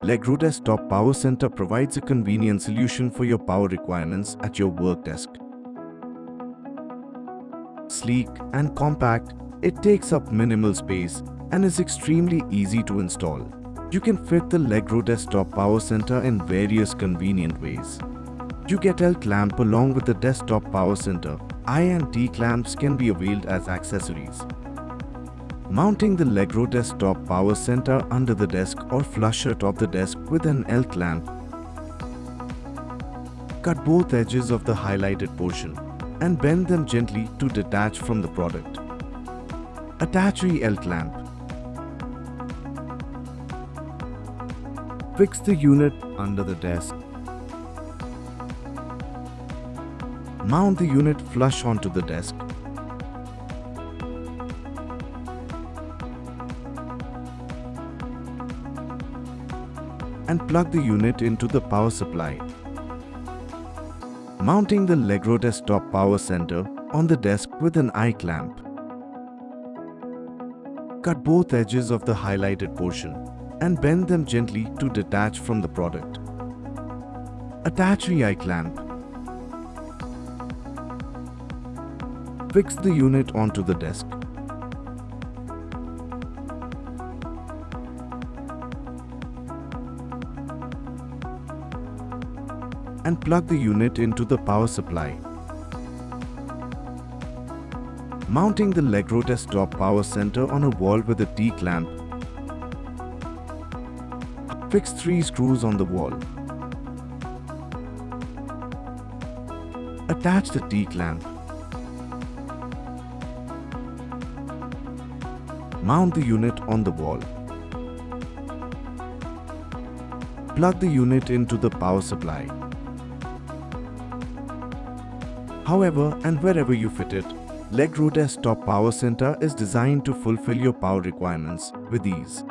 Legrand Desktop Power Center provides a convenient solution for your power requirements at your work desk. Sleek and compact, it takes up minimal space and is extremely easy to install. You can fit the Legrand Desktop Power Center in various convenient ways. You get L clamp along with the Desktop Power Center. I and T clamps can be availed as accessories. Mounting the Legrand Desktop Power Center under the desk or flush atop the desk with an L clamp. Cut both edges of the highlighted portion and bend them gently to detach from the product. Attach the L clamp. Fix the unit under the desk. Mount the unit flush onto the desk. And plug the unit into the power supply. Mounting the Legrand Desktop Power Center on the desk with an I clamp. Cut both edges of the highlighted portion and bend them gently to detach from the product. Attach the I clamp. Fix the unit onto the desk. And plug the unit into the power supply. Mounting the Legrand Desktop Power Center on a wall with a T-clamp. Fix 3 screws on the wall. Attach the T-clamp. Mount the unit on the wall. Plug the unit into the power supply. However and wherever you fit it, Legrand Desktop Power Center is designed to fulfill your power requirements with ease.